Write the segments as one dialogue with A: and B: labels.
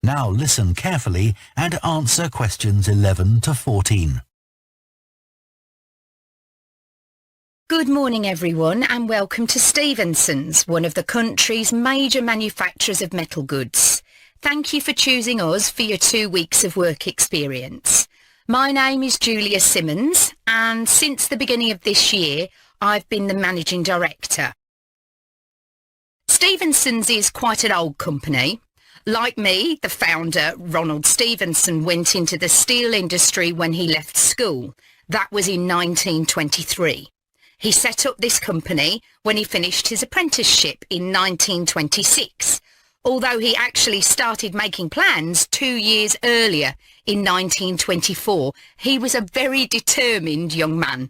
A: Now listen carefully and answer questions 11 to 14.
B: Good morning everyone and welcome to Stevenson's, one of the country's major manufacturers of metal goods. Thank you for choosing us for your 2 weeks of work experience. My name is Julia Simmons and since the beginning of this year I've been the Managing Director. Stevenson's is quite an old company. Like me, the founder, Ronald Stevenson, went into the steel industry when he left school. That was in 1923. He set up this company when he finished his apprenticeship in 1926, although he actually started making plans 2 years earlier in 1924. He was a very determined young man.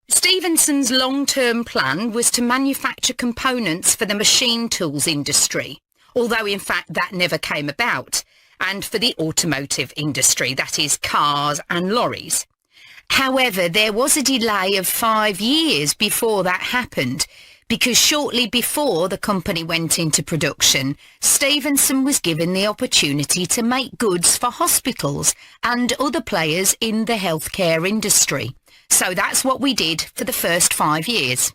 B: Stevenson's long-term plan was to manufacture components for the machine tools industry, although in fact that never came about, and for the automotive industry, that is cars and lorries. However, there was a delay of 5 years before that happened, because shortly before the company went into production, Stevenson was given the opportunity to make goods for hospitals and other players in the healthcare industry. So that's what we did for the first 5 years.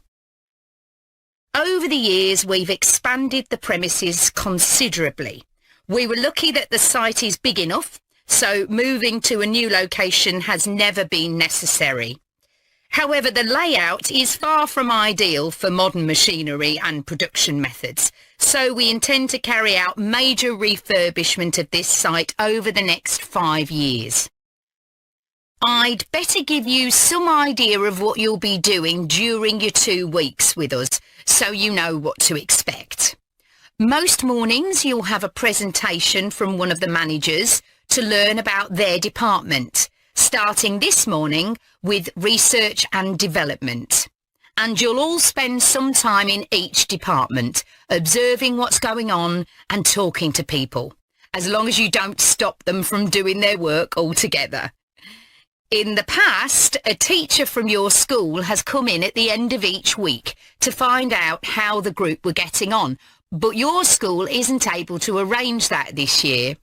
B: Over the years, we've expanded the premises considerably. We were lucky that the site is big enough, so moving to a new location has never been necessary. However, the layout is far from ideal for modern machinery and production methods, so we intend to carry out major refurbishment of this site over the next 5 years. I'd better give you some idea of what you'll be doing during your 2 weeks with us, so you know what to expect. Most mornings you'll have a presentation from one of the managers to learn about their department, starting this morning with research and development. And you'll all spend some time in each department, observing what's going on and talking to people, as long as you don't stop them from doing their work altogether. In the past, a teacher from your school has come in at the end of each week to find out how the group were getting on, but your school isn't able to arrange that this year.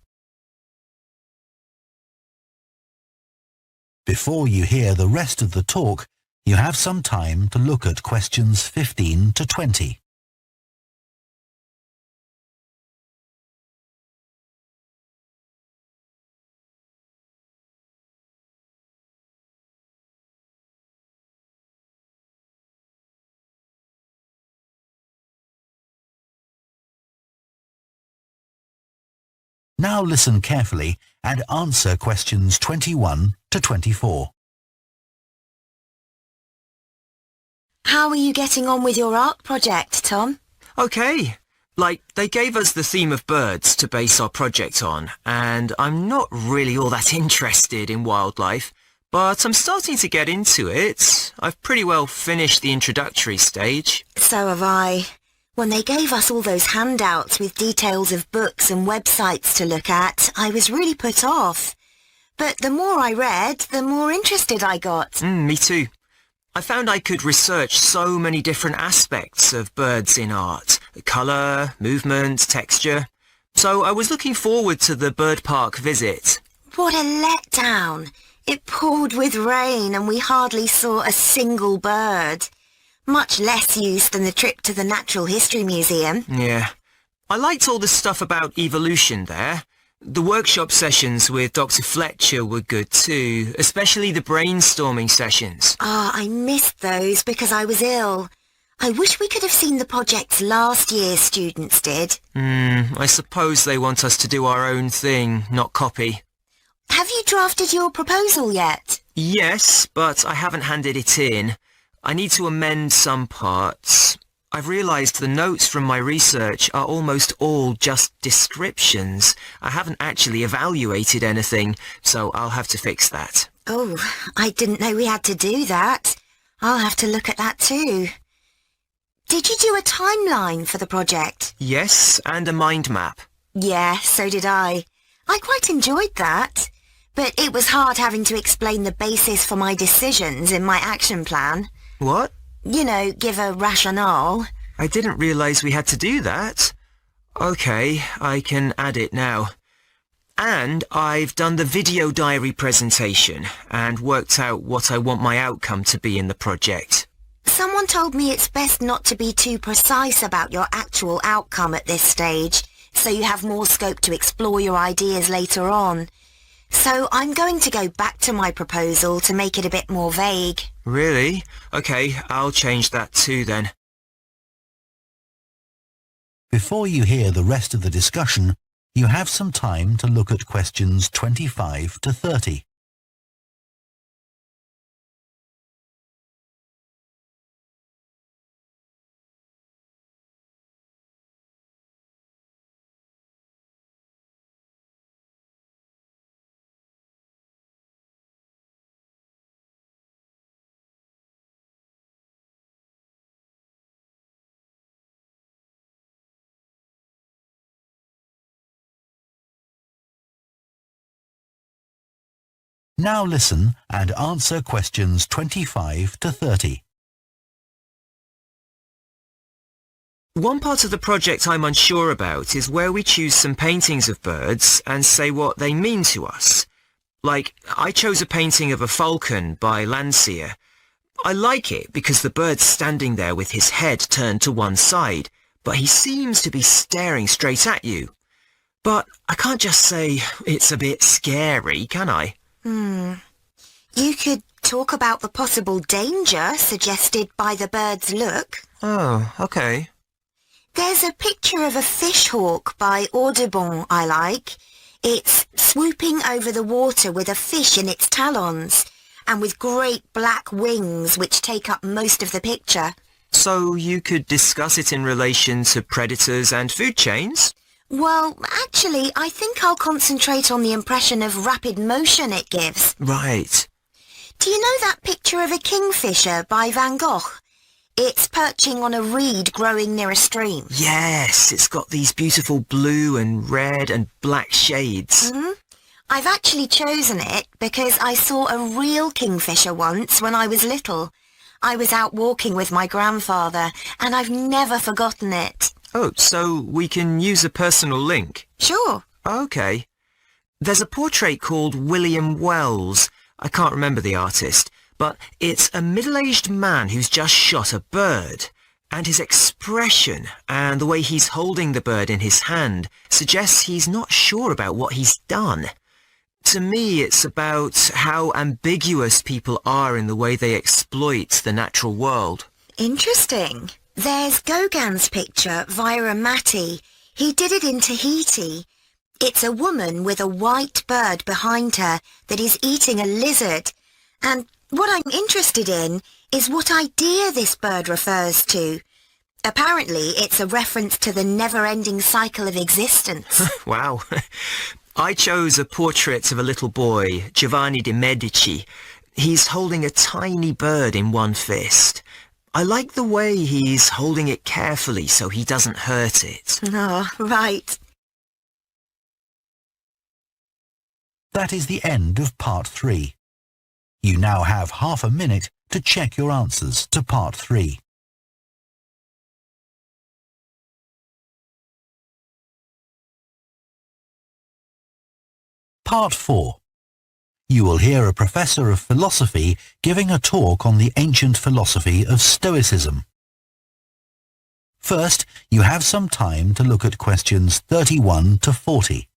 A: Before you hear the rest of the talk, you have some time to look at questions 15 to 20. Now listen carefully and answer questions 21 to 24.
C: How are you getting on with your art project, Tom?
D: Okay. They gave us the theme of birds to base our project on, and I'm not really all that interested in wildlife, but I'm starting to get into it. I've pretty well finished the introductory stage.
C: So have I. When they gave us all those handouts with details of books and websites to look at, I was really put off. But the more I read, the more interested I got.
D: Me too. I found I could research so many different aspects of birds in art. Colour, movement, texture. So I was looking forward to the bird park visit.
C: What a letdown. It poured with rain and we hardly saw a single bird. Much less use than the trip to the Natural History Museum.
D: Yeah. I liked all the stuff about evolution there. The workshop sessions with Dr. Fletcher were good too, especially the brainstorming sessions.
C: I missed those because I was ill. I wish we could have seen the projects last year's students did.
D: I suppose they want us to do our own thing, not copy.
C: Have you drafted your proposal yet?
D: Yes, but I haven't handed it in. I need to amend some parts. I've realised the notes from my research are almost all just descriptions. I haven't actually evaluated anything, so I'll have to fix that.
C: Oh, I didn't know we had to do that. I'll have to look at that too. Did you do a timeline for the project?
D: Yes, and a mind map.
C: Yeah, so did I. I quite enjoyed that. But it was hard having to explain the basis for my decisions in my action plan.
D: What?
C: You know, give a rationale.
D: I didn't realise we had to do that. Okay, I can add it now. And I've done the video diary presentation and worked out what I want my outcome to be in the project.
C: Someone told me it's best not to be too precise about your actual outcome at this stage, so you have more scope to explore your ideas later on. So I'm going to go back to my proposal to make it a bit more vague.
D: Really? Okay, I'll change that too then.
A: Before you hear the rest of the discussion, you have some time to look at questions 25 to 30. Now listen and answer questions 25 to 30.
D: One part of the project I'm unsure about is where we choose some paintings of birds and say what they mean to us. Like, I chose a painting of a falcon by Landseer. I like it because the bird's standing there with his head turned to one side, but he seems to be staring straight at you. But I can't just say it's a bit scary, can I?
C: You could talk about the possible danger suggested by the bird's look.
D: Oh, okay.
C: There's a picture of a fishhawk by Audubon I like. It's swooping over the water with a fish in its talons and with great black wings which take up most of the picture.
D: So you could discuss it in relation to predators and food chains?
C: Well, actually, I think I'll concentrate on the impression of rapid motion it gives.
D: Right.
C: Do you know that picture of a kingfisher by Van Gogh? It's perching on a reed growing near a stream.
D: Yes, it's got these beautiful blue and red and black shades.
C: I've actually chosen it because I saw a real kingfisher once when I was little. I was out walking with my grandfather and I've never forgotten it.
D: Oh, so we can use a personal link?
C: Sure.
D: Okay. There's a portrait called William Wells. I can't remember the artist, but it's a middle-aged man who's just shot a bird. And his expression and the way he's holding the bird in his hand suggests he's not sure about what he's done. To me, it's about how ambiguous people are in the way they exploit the natural world.
C: Interesting. There's Gauguin's picture via a Matty. He did it in Tahiti. It's a woman with a white bird behind her that is eating a lizard. And what I'm interested in is what idea this bird refers to. Apparently, it's a reference to the never-ending cycle of existence.
D: Wow. I chose a portrait of a little boy, Giovanni de Medici. He's holding a tiny bird in one fist. I like the way he's holding it carefully so he doesn't hurt it.
C: Oh, right.
A: That is the end of part 3. You now have half a minute to check your answers to part 3. Part 4. You will hear a professor of philosophy giving a talk on the ancient philosophy of Stoicism. First, you have some time to look at questions 31 to 40.